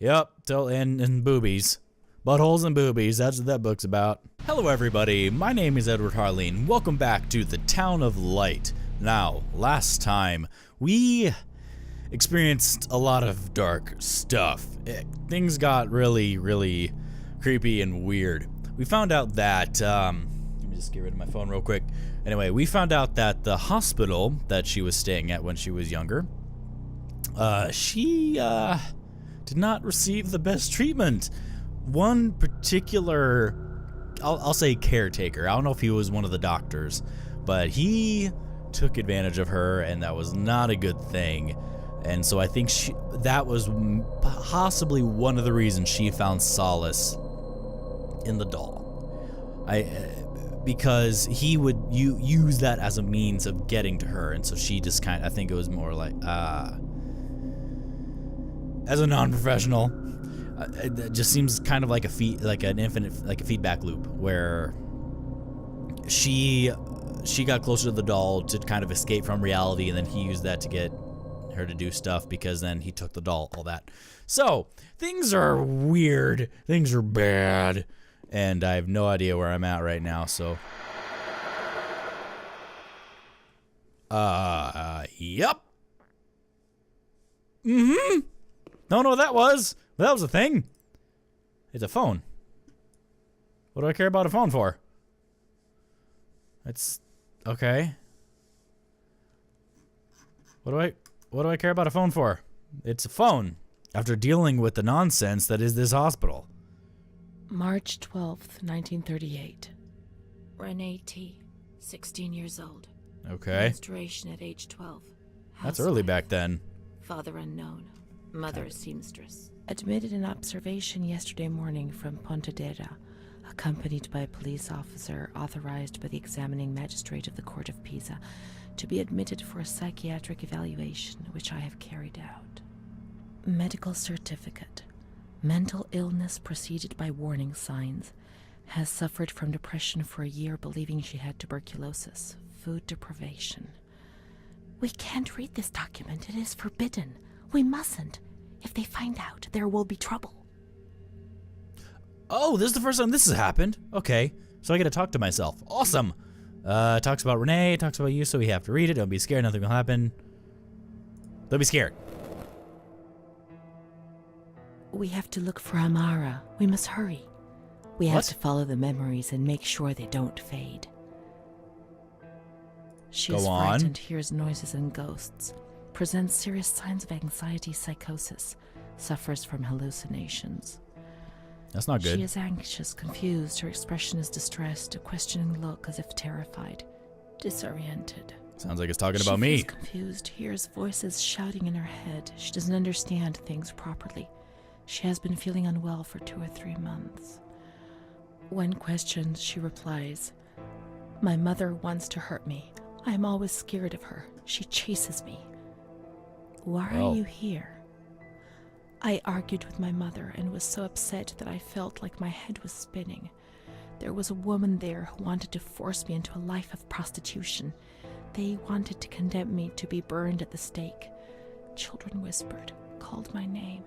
Yep, and boobies. Buttholes and boobies, that's what that book's about. Hello everybody, my name is Edward Harleen. Welcome back to the Town of Light. Now, last time, we experienced a lot of dark stuff. Things got really, really creepy and weird. We found out that, let me just get rid of my phone real quick. Anyway, we found out that the hospital that she was staying at when she was younger, she did not receive the best treatment. One particular, I'll say caretaker, I don't know if he was one of the doctors, but he took advantage of her, and that was not a good thing. And so I think that was possibly one of the reasons she found solace in the doll. Because he would use that as a means of getting to her, and so she just I think it was more like, as a non-professional, it just seems kind of like an infinite feedback loop where she got closer to the doll to kind of escape from reality, and then he used that to get her to do stuff because then he took the doll, all that. So things are weird, things are bad, and I have no idea where I'm at right now. So, yep. Don't know what that was. But that was a thing. It's a phone. What do I care about a phone for? It's okay. What do I care about a phone for? It's a phone. After dealing with the nonsense that is this hospital. March 12th, 1938. Renee T., 16 years old. Okay. Menstruation at age 12. That's early back then. Father unknown. Mother seamstress. Admitted in observation yesterday morning from Pontedera, accompanied by a police officer authorized by the examining magistrate of the Court of Pisa to be admitted for a psychiatric evaluation, which I have carried out. Medical certificate. Mental illness preceded by warning signs. Has suffered from depression for a year, believing she had tuberculosis. Food deprivation. We can't read this document. It is forbidden. We mustn't. If they find out, there will be trouble. Oh, this is the first time this has happened. Okay, so I get to talk to myself. Awesome. Talks about Renee, talks about you, so we have to read it. Don't be scared, nothing will happen. Don't be scared. We have to look for Amara. We must hurry. We have to follow the memories and make sure they don't fade. She is frightened, hears noises and ghosts. Presents serious signs of anxiety psychosis. Suffers from hallucinations. That's not good. She is anxious, confused. Her expression is distressed, a questioning look as if terrified. Disoriented. Sounds like it's talking about me. She feels confused, hears voices shouting in her head. She doesn't understand things properly. She has been feeling unwell for 2 or 3 months. When questioned, she replies, "My mother wants to hurt me. I am always scared of her. She chases me. Why are you here?" I argued with my mother and was so upset that I felt like my head was spinning. There was a woman there who wanted to force me into a life of prostitution. They wanted to condemn me to be burned at the stake. Children whispered, called my name.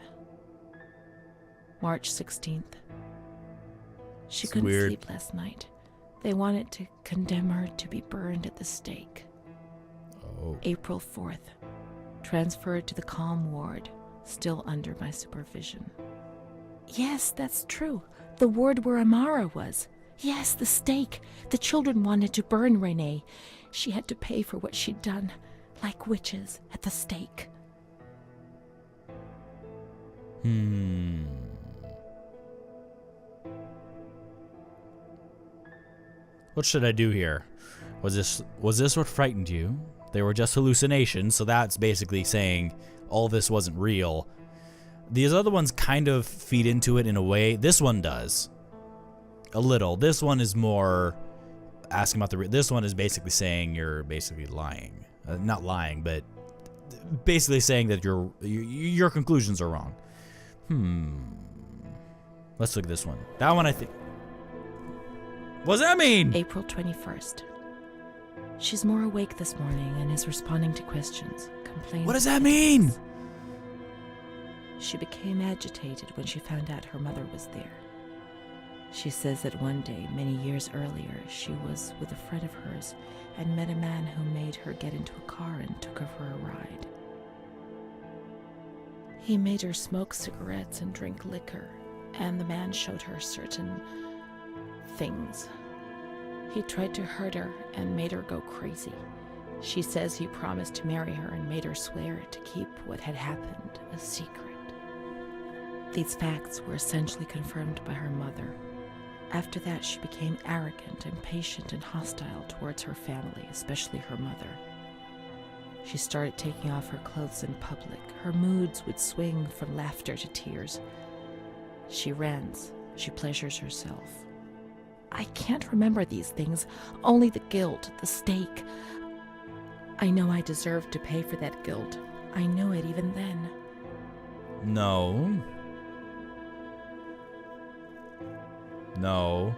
March 16th. She couldn't sleep last night. They wanted to condemn her to be burned at the stake. April 4th. Transferred to the calm ward, still under my supervision. Yes, that's true. The ward where Amara was. Yes, the stake. The children wanted to burn Renee. She had to pay for what she'd done, like witches at the stake. What should I do here? Was this what frightened you? They were just hallucinations, so that's basically saying all this wasn't real. These other ones kind of feed into it in a way. This one does. A little. This one is more asking about this one is basically saying you're basically lying. Not lying, but basically saying that your conclusions are wrong. Let's look at this one. That one I think. What does that mean? April 21st. She's more awake this morning and is responding to questions, complaints. What does that mean? She became agitated when she found out her mother was there. She says that one day, many years earlier, she was with a friend of hers and met a man who made her get into a car and took her for a ride. He made her smoke cigarettes and drink liquor, and the man showed her certain things. He tried to hurt her and made her go crazy. She says he promised to marry her and made her swear to keep what had happened a secret. These facts were essentially confirmed by her mother. After that, she became arrogant, impatient, and hostile towards her family, especially her mother. She started taking off her clothes in public. Her moods would swing from laughter to tears. She rants. She pleasures herself. I can't remember these things, only the guilt, the stake. I know I deserved to pay for that guilt. I knew it even then. No. No.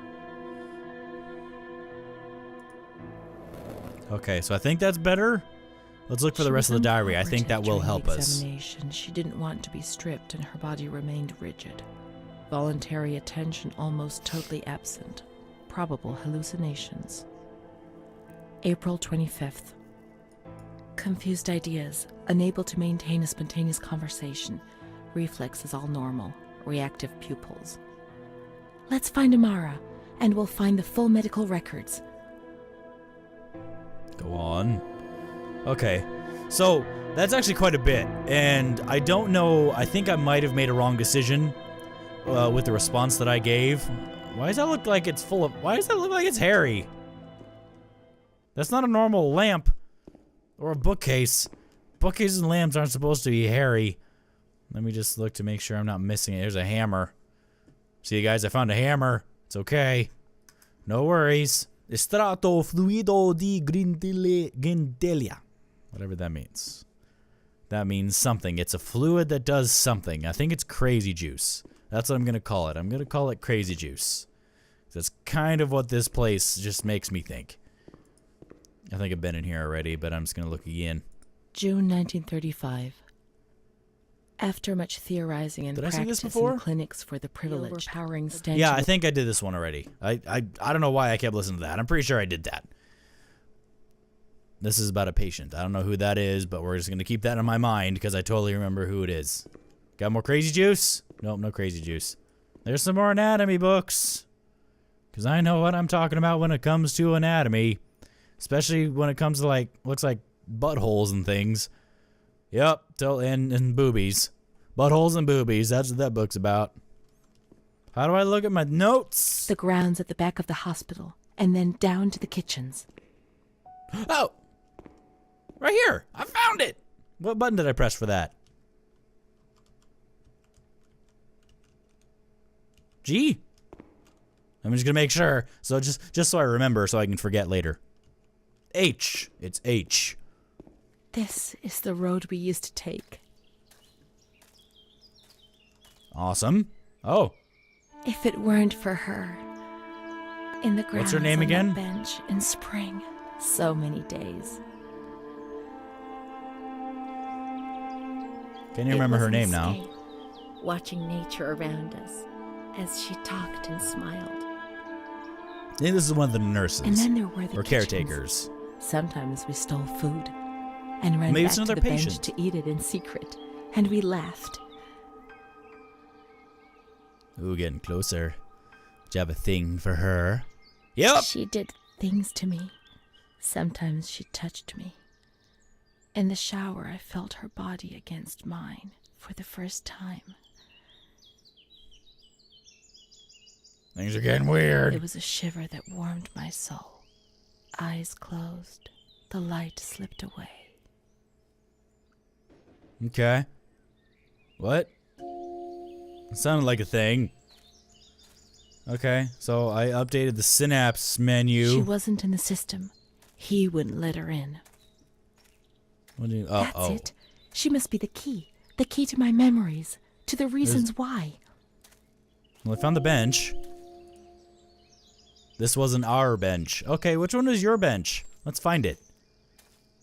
Okay, so I think that's better. Let's look for the rest of the diary. I think that will help us. She didn't want to be stripped, and her body remained rigid. Voluntary attention almost totally absent. Probable hallucinations. April 25th. Confused ideas, unable to maintain a spontaneous conversation. Reflexes all normal. Reactive pupils. Let's find Amara, and we'll find the full medical records. Go on. Okay, so that's actually quite a bit, and I don't know, I think I might have made a wrong decision with the response that I gave. Why does that look like it's full of, why does that look like it's hairy? That's not a normal lamp or a bookcase. Bookcases and lamps aren't supposed to be hairy. Let me just look to make sure I'm not missing it. There's a hammer. See you guys, I found a hammer. It's okay. No worries. Estrato fluido di Grindelia. Whatever that means. That means something. It's a fluid that does something. I think it's crazy juice. That's what I'm going to call it. I'm going to call it crazy juice. That's kind of what this place just makes me think. I think I've been in here already, but I'm just going to look again. June 1935. After much theorizing and practice in clinics for the privileged, overpowering stench. Yeah, I think I did this one already. I don't know why I kept listening to that. I'm pretty sure I did that. This is about a patient. I don't know who that is, but we're just going to keep that in my mind because I totally remember who it is. Got more crazy juice? Nope, no crazy juice. There's some more anatomy books. Because I know what I'm talking about when it comes to anatomy. Especially when it comes to, like, looks like buttholes and things. Yep, and boobies. Buttholes and boobies, that's what that book's about. How do I look at my notes? The grounds at the back of the hospital, and then down to the kitchens. Oh! Right here! I found it! What button did I press for that? G? I'm just gonna make sure, so just so I remember so I can forget later. H. It's H. This is the road we used to take. Awesome. Oh. If it weren't for her. In the grounds What's her name again? On that bench in spring. So many days. Can you remember her name now? Watching nature around us as she talked and smiled. I think this is one of the nurses. And then there were the or caretakers. Sometimes we stole food and ran back to the bench to eat it in secret, and we laughed. Ooh, getting closer. Do you have a thing for her? Yep. She did things to me. Sometimes she touched me. In the shower, I felt her body against mine for the first time. Things are getting weird. It was a shiver that warmed my soul. Eyes closed. The light slipped away. Okay. What? It sounded like a thing. Okay, so I updated the synapse menu. She wasn't in the system. He wouldn't let her in. What do you, That's it. She must be the key. The key to my memories. To the reasons why. Well, I found the bench. This wasn't our bench. Okay, which one is your bench? Let's find it.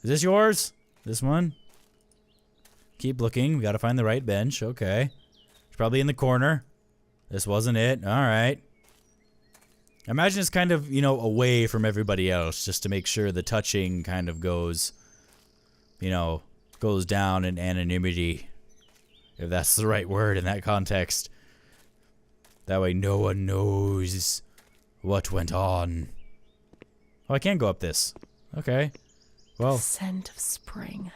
Is this yours? This one? Keep looking. We gotta find the right bench. Okay. It's probably in the corner. This wasn't it. Alright. I imagine it's kind of, away from everybody else just to make sure the touching kind of goes, goes down in anonymity. If that's the right word in that context. That way no one knows what went on. Oh, I can't go up this. Okay. Well. The scent of spring.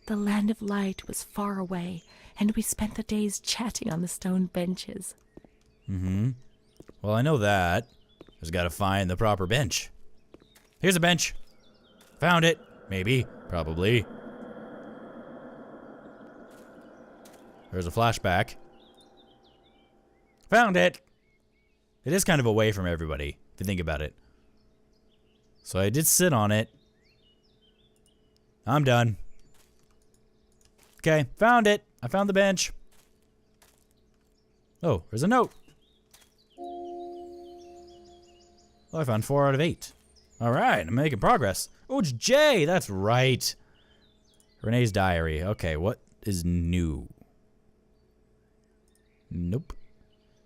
The land of light was far away, and we spent the days chatting on the stone benches. Mm-hmm. Well, I know that. Just gotta find the proper bench. Here's a bench. Found it. Maybe. Probably. There's a flashback. Found it. It is kind of away from everybody, if you think about it. So I did sit on it. I'm done. Okay, found it. I found the bench. Oh, there's a note. Oh, I found 4 out of 8. Alright, I'm making progress. Oh, it's Jay! That's right. Renee's diary. Okay, what is new? Nope.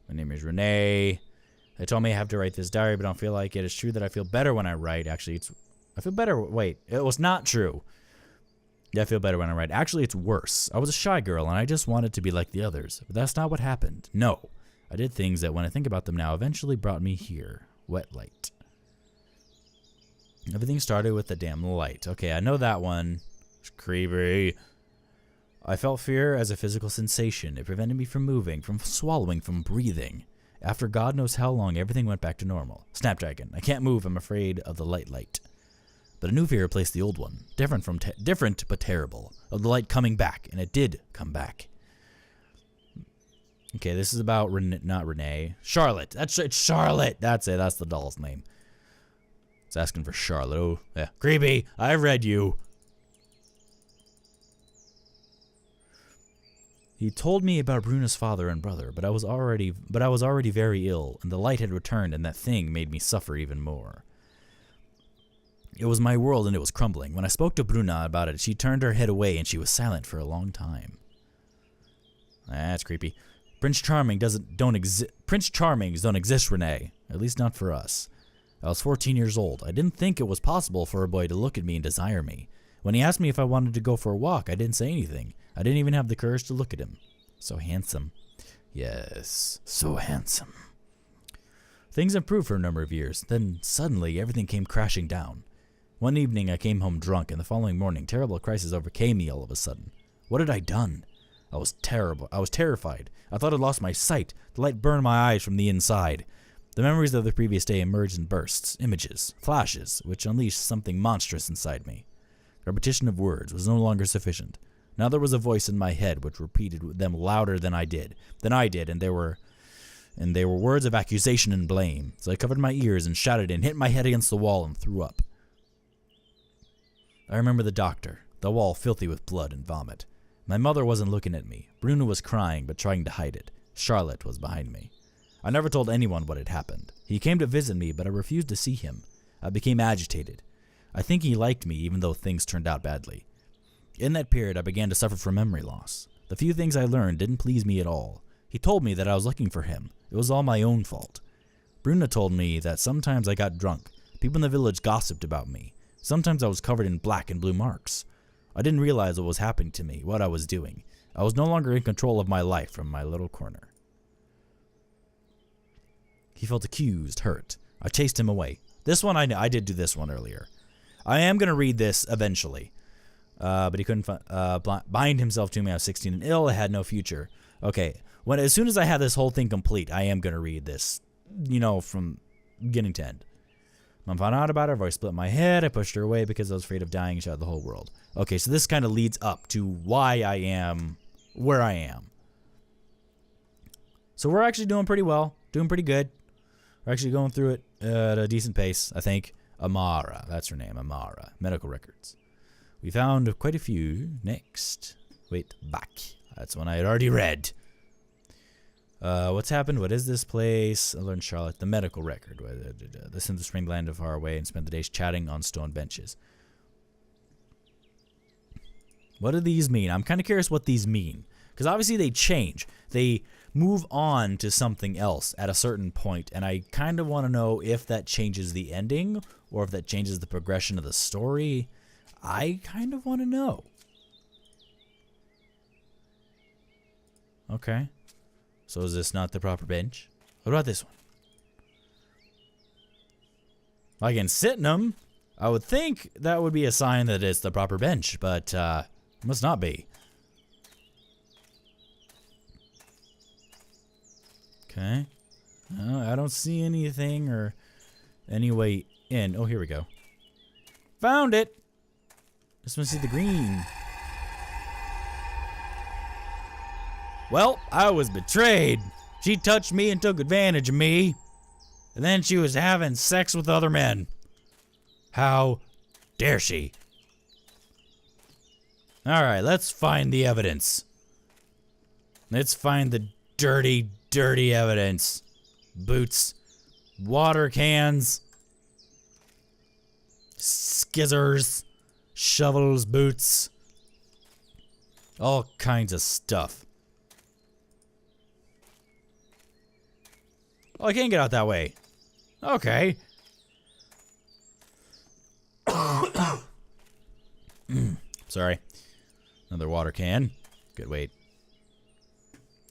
My name is Renee. They told me I have to write this diary, but I don't feel like it. It's true that I feel better when I write. Actually, I feel better. Wait, it was not true. Yeah, I feel better when I write. Actually, it's worse. I was a shy girl, and I just wanted to be like the others. But that's not what happened. No. I did things that, when I think about them now, eventually brought me here. Wet light. Everything started with the damn light. Okay, I know that one. It's creepy. I felt fear as a physical sensation. It prevented me from moving, from swallowing, from breathing. After God knows how long, everything went back to normal. Snapdragon. I can't move. I'm afraid of the light. But a new fear replaced the old one. Different but terrible. Of the light coming back, and it did come back. Okay, this is about not Renee. Charlotte. It's Charlotte. That's it. That's the doll's name. It's asking for Charlotte. Oh, yeah. Creepy. I read you. He told me about Bruna's father and brother, but I was already very ill, and the light had returned, and that thing made me suffer even more. It was my world, and it was crumbling. When I spoke to Bruna about it, she turned her head away, and she was silent for a long time. That's creepy. Prince Charmings don't exist, Renee. At least not for us. I was 14 years old. I didn't think it was possible for a boy to look at me and desire me. When he asked me if I wanted to go for a walk, I didn't say anything. I didn't even have the courage to look at him. So handsome. Yes, so handsome. Things improved for a number of years. Then, suddenly, everything came crashing down. One evening, I came home drunk, and the following morning, terrible crisis overcame me all of a sudden. What had I done? I was terrified. I thought I'd lost my sight. The light burned my eyes from the inside. The memories of the previous day emerged in bursts, images, flashes, which unleashed something monstrous inside me. The repetition of words was no longer sufficient. Now there was a voice in my head which repeated them louder than I did, and they were words of accusation and blame. So I covered my ears and shouted and hit my head against the wall and threw up. I remember the doctor, the wall filthy with blood and vomit. My mother wasn't looking at me. Bruna was crying but trying to hide it. Charlotte was behind me. I never told anyone what had happened. He came to visit me, but I refused to see him. I became agitated. I think he liked me, even though things turned out badly. In that period, I began to suffer from memory loss. The few things I learned didn't please me at all. He told me that I was looking for him. It was all my own fault. Bruna told me that sometimes I got drunk. People in the village gossiped about me. Sometimes I was covered in black and blue marks. I didn't realize what was happening to me, what I was doing. I was no longer in control of my life from my little corner. He felt accused, hurt. I chased him away. This one, I did do this one earlier. I am going to read this eventually. But he couldn't bind himself to me. I was 16 and ill. I had no future. Okay, as soon as I have this whole thing complete, I am going to read this, from beginning to end. Mom found out about her. I've already split my head. I pushed her away because I was afraid of dying and shot the whole world. Okay, so this kind of leads up to why I am where I am. So we're actually doing pretty well. Doing pretty good. We're actually going through it at a decent pace, I think. Amara. That's her name, Amara. Medical records. We found quite a few. Next. Wait, back. That's one I had already read. What's happened? What is this place? I learned Charlotte. The medical record. This in the spring landed far away and spent the days chatting on stone benches. What do these mean? I'm kind of curious what these mean. Because obviously they change. They move on to something else at a certain point, and I kind of want to know if that changes the ending or if that changes the progression of the story. I kind of want to know. Okay. So is this not the proper bench? What about this one? I can sit in them. I would think that would be a sign that it's the proper bench, but it must not be. Okay. I don't see anything or any way in. Oh, here we go. Found it. Just want to see the green. Well, I was betrayed. She touched me and took advantage of me. And then she was having sex with other men. How dare she? Alright, let's find the evidence. Let's find the dirty, dirty evidence. Boots, water cans, skizzers, shovels, boots, all kinds of stuff. Oh, I can't get out that way. Okay. Sorry. Another water can. Good, wait.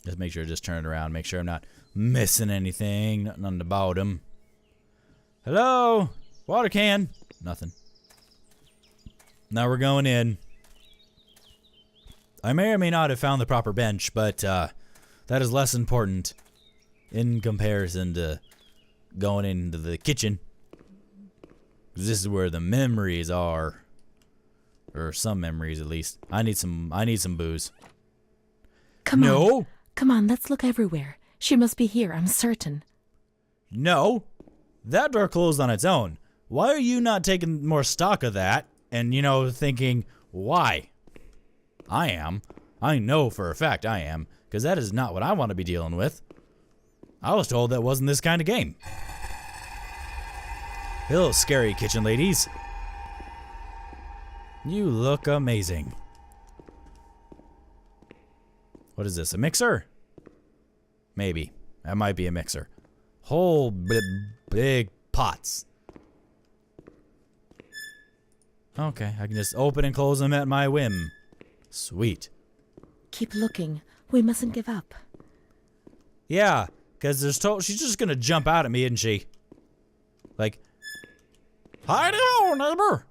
Just make sure to just turn it around. Make sure I'm not missing anything. Nothing on the bottom. Hello? Water can. Nothing. Now we're going in. I may or may not have found the proper bench, but that is less important in comparison to going into the kitchen. 'Cause this is where the memories are. Or some memories at least. I need some booze. Come on. No. Come on, let's look everywhere. She must be here, I'm certain. No. That door closed on its own. Why are you not taking more stock of that and, thinking, why? I am. I know for a fact I am, because that is not what I want to be dealing with. I was told that wasn't this kind of game. Hello, scary kitchen ladies. You look amazing. What is this, a mixer? Maybe. That might be a mixer. Whole big pots. Okay, I can just open and close them at my whim. Sweet. Keep looking. We mustn't give up. Yeah, because she's just gonna jump out at me, isn't she? Like, hi-do, neighbor!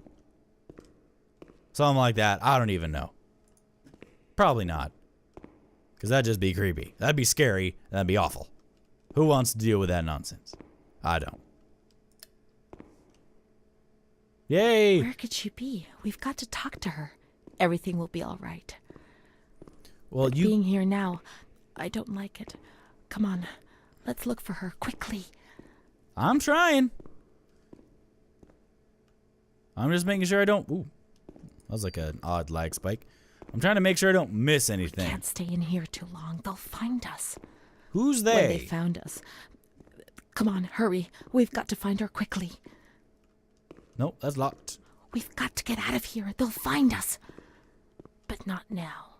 Something like that. I don't even know. Probably not. Because that'd just be creepy. That'd be scary. That'd be awful. Who wants to deal with that nonsense? I don't. Yay! Where could she be? We've got to talk to her. Everything will be all right. Well, But being here now, I don't like it. Come on, let's look for her quickly. I'm trying. I'm just making sure I don't... Ooh. That was like an odd lag spike. I'm trying to make sure I don't miss anything. Can't stay in here too long. They'll find us. Who's When they? they found us. Come on, hurry. We've got to find her quickly. Nope, that's locked. We've got to get out of here. They'll find us. But not now.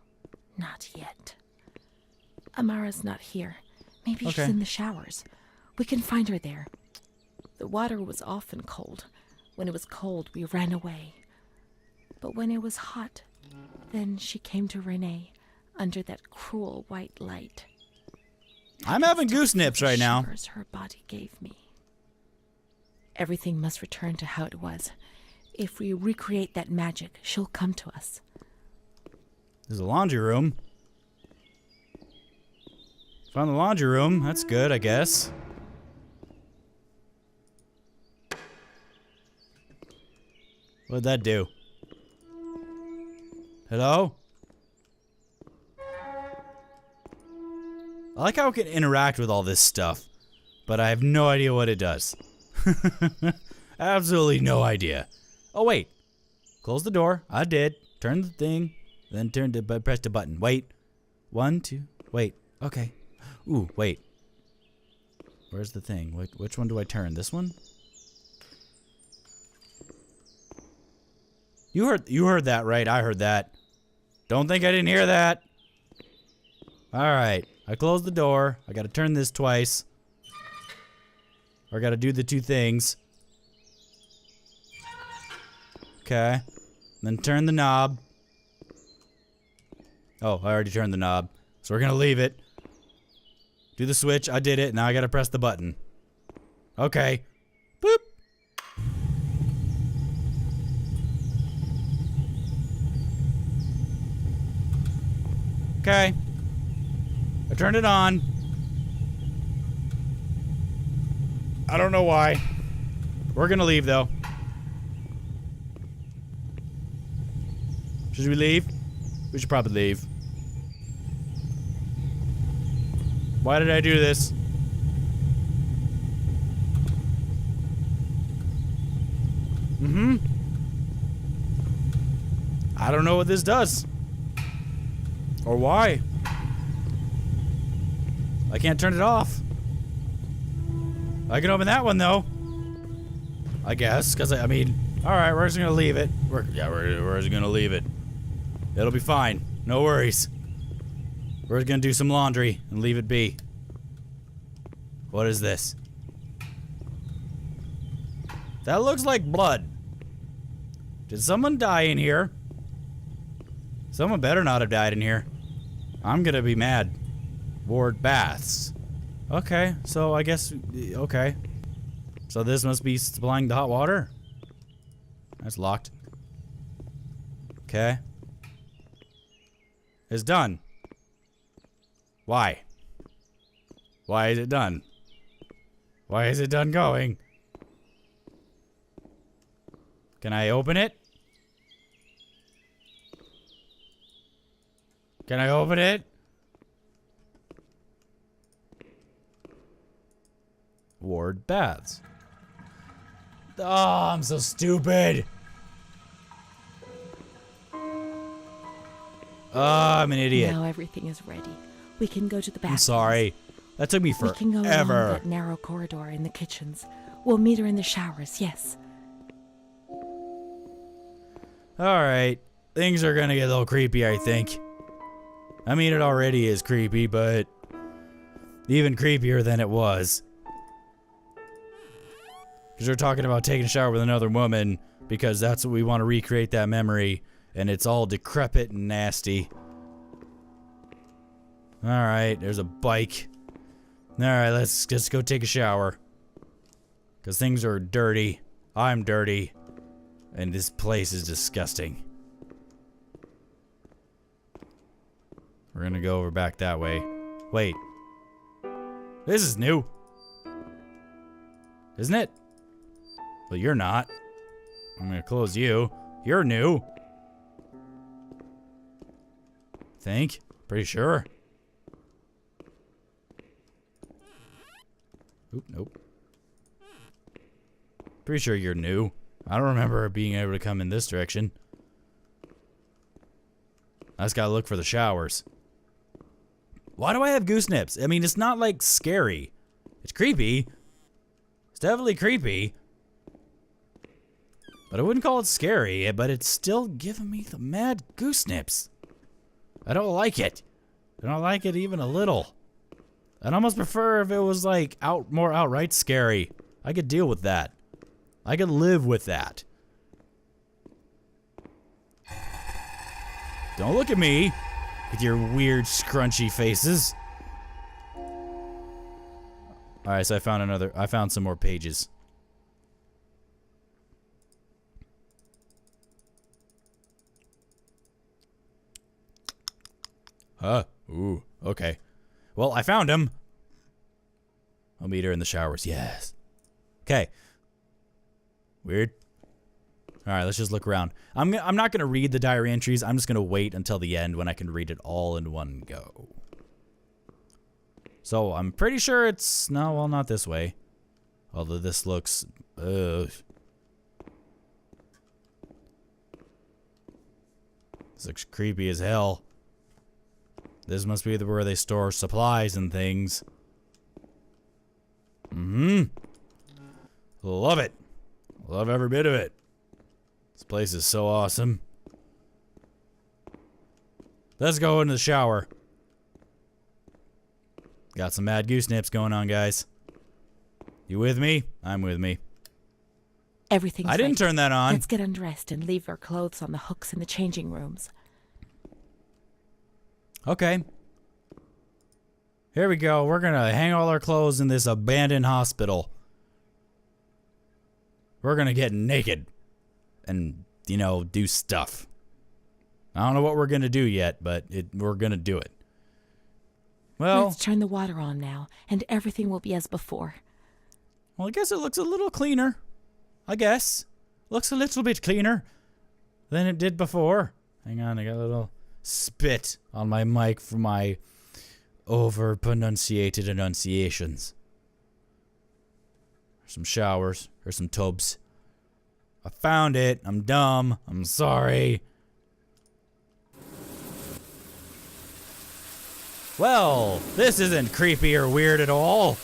Not yet. Amara's not here. Maybe she's Okay. in the showers. We can find her there. The water was often cold. When it was cold, we ran away. But when it was hot, then she came to Renee under that cruel white light. I'm having goose nips right now. Shivers her body gave me. Everything must return to how it was. If we recreate that magic, she'll come to us. There's a laundry room. Found the laundry room. That's good, I guess. What'd that do? Hello? I like how I can interact with all this stuff, but I have no idea what it does. Absolutely no idea. Oh, wait. Close the door. I did. Turn the thing. Then press the button. Wait. 1, 2. Wait. Okay. Ooh, wait. Where's the thing? Which one do I turn? This one? You heard that, right? I heard that. Don't think I didn't hear that. Alright. I closed the door. I gotta turn this twice. Or I gotta do the two things. Okay. Then turn the knob. Oh, I already turned the knob. So we're gonna leave it. Do the switch. I did it. Now I gotta press the button. Okay. Boop. Okay. I turned it on. I don't know why. We're gonna leave though. Should we leave? We should probably leave. Why did I do this? I don't know what this does. Or why. I can't turn it off. I can open that one though. I guess, because I mean, alright, we're just gonna leave it. We're just gonna leave it. It'll be fine. No worries. We're just gonna do some laundry and leave it be. What is this? That looks like blood. Did someone die in here? Someone better not have died in here. I'm gonna be mad. Ward baths. Okay, so I guess, okay. So this must be supplying the hot water? That's locked. Okay. It's done. Why? Why is it done? Why is it done going? Can I open it? Can I open it? Ward baths. Oh, I'm so stupid. Oh, I'm an idiot. Now everything is ready. We can go to the bathroom. I'm sorry. That took me We can go along forever. that narrow corridor in the kitchens. We'll meet her in the showers, yes. Alright. Things are gonna get a little creepy, I think. I mean, it already is creepy, but even creepier than it was. Because they're talking about taking a shower with another woman because that's what we want to recreate that memory, and it's all decrepit and nasty. Alright, there's a bike. Alright, let's just go take a shower. Because things are dirty. I'm dirty. And this place is disgusting. We're gonna go over back that way. Wait. This is new. Isn't it? Well, you're not. I'm gonna close you. You're new. Think? Pretty sure. Oop, nope. Pretty sure you're new. I don't remember being able to come in this direction. I just gotta look for the showers. Why do I have goose nips? I mean, it's not like scary. It's creepy. It's definitely creepy. But I wouldn't call it scary, but it's still giving me the mad goose nips. I don't like it. I don't like it even a little. I'd almost prefer if it was like more outright scary. I could deal with that. I could live with that. Don't look at me with your weird scrunchy faces. Alright, so I found some more pages. Huh? Ooh, okay. Well, I found him. I'll meet her in the showers, yes. Okay. Weird. Alright, let's just look around. I'm not going to read the diary entries. I'm just going to wait until the end when I can read it all in one go. So, I'm pretty sure it's... No, well, not this way. Although this looks... This looks creepy as hell. This must be where they store supplies and things. Love it. Love every bit of it. This place is so awesome. Let's go into the shower. Got some mad goose nips going on, guys. You with me? I'm with me. Everything's I didn't ready. turn that on. Let's get undressed and leave our clothes on the hooks in the changing rooms. Okay. Here we go. We're gonna hang all our clothes in this abandoned hospital. We're gonna get naked and, you know, do stuff. I don't know what we're gonna do yet, but we're gonna do it. Well, Let's turn the water on now, and everything will be as before. I guess it looks a little cleaner. I guess. Looks a little bit cleaner than it did before. Hang on, I got a little spit on my mic for my over-pronunciated enunciations. There's some showers. There's some tubs. I found it. I'm dumb. I'm sorry. Well, this isn't creepy or weird at all.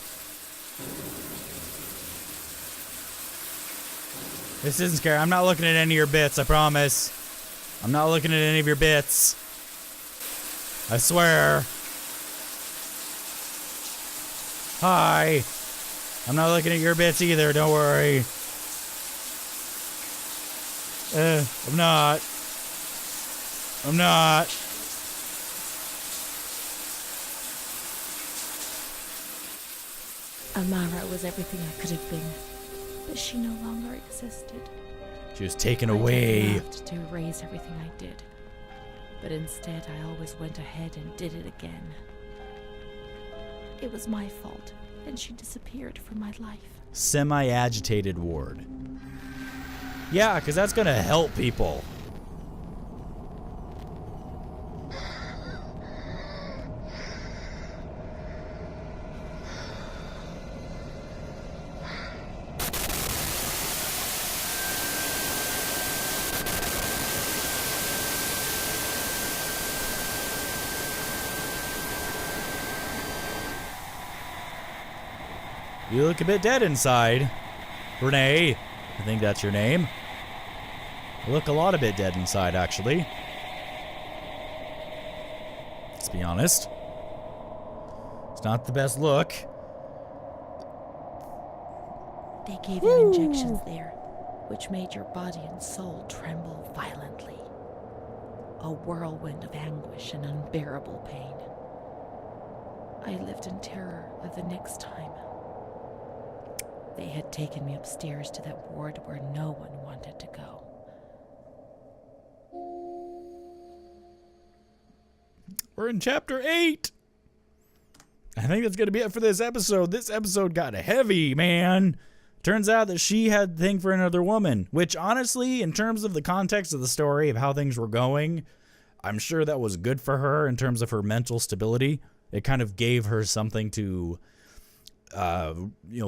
This isn't scary. I'm not looking at any of your bits, I promise. I'm not looking at any of your bits. I swear. Hi. I'm not looking at your bits either, don't worry. I'm not. I'm not. Amara was everything I could have been, but she no longer existed. She was taken I away. left to erase everything I did, but instead I always went ahead and did it again. It was my fault, and she disappeared from my life. Semi-agitated ward. Yeah, because that's going to help people. You look a bit dead inside. Renee, I think that's your name. You look a lot a bit dead inside, actually. Let's be honest. It's not the best look. They gave you injections there, which made your body and soul tremble violently. A whirlwind of anguish and unbearable pain. I lived in terror of the next time. They had taken me upstairs to that ward where no one wanted to go. We're in chapter 8. I think that's going to be it for this episode. This episode got heavy, man. Turns out that she had a thing for another woman, which honestly, in terms of the context of the story of how things were going, I'm sure that was good for her in terms of her mental stability. It kind of gave her something to,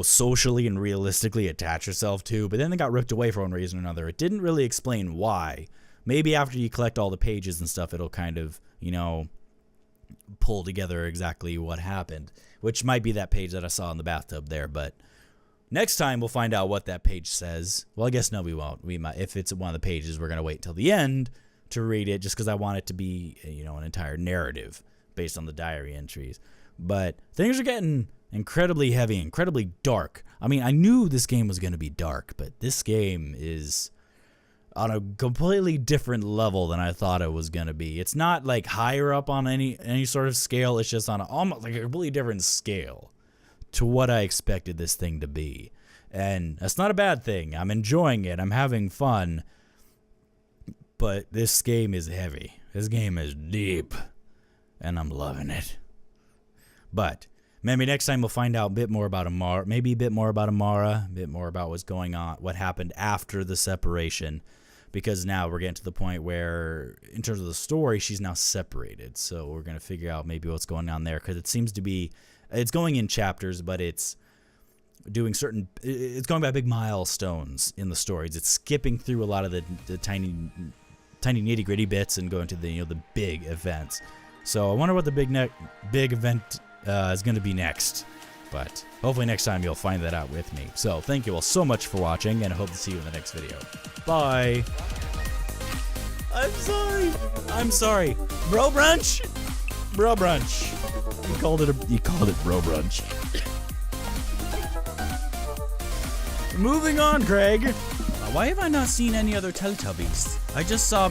socially and realistically attach herself to, but then it got ripped away for one reason or another. It didn't really explain why. Maybe after you collect all the pages and stuff, it'll kind of, pull together exactly what happened, which might be that page that I saw in the bathtub there, but next time we'll find out what that page says. Well, I guess no, we won't. We might, if it's one of the pages, we're going to wait till the end to read it, just because I want it to be, an entire narrative based on the diary entries. But things are getting incredibly heavy, incredibly dark. I mean, I knew this game was going to be dark, but this game is on a completely different level than I thought it was going to be. It's not like higher up on any sort of scale. It's just on almost like a completely different scale to what I expected this thing to be. And that's not a bad thing. I'm enjoying it. I'm having fun. But this game is heavy. This game is deep. And I'm loving it. But maybe next time we'll find out a bit more about Amara. Maybe a bit more about Amara. A bit more about what's going on. What happened after the separation. Because now we're getting to the point where, in terms of the story, she's now separated. So we're going to figure out maybe what's going on there. Because it seems to be, it's going in chapters, but it's doing it's going by big milestones in the stories. It's skipping through a lot of the tiny nitty-gritty bits and going to the big events. So I wonder what the big event is going to be next. But hopefully next time you'll find that out with me. So thank you all so much for watching, and I hope to see you in the next video. Bye! I'm sorry. I'm sorry. Bro brunch? Bro brunch. You called it bro brunch. Moving on, Craig. Why have I not seen any other Teletubbies? I just saw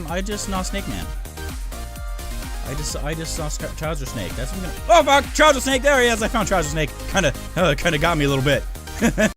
Snake Man. I just saw Trouser Snake. That's what I'm gonna. Oh fuck! Trouser Snake. There he is. I found Trouser Snake. Kind of got me a little bit.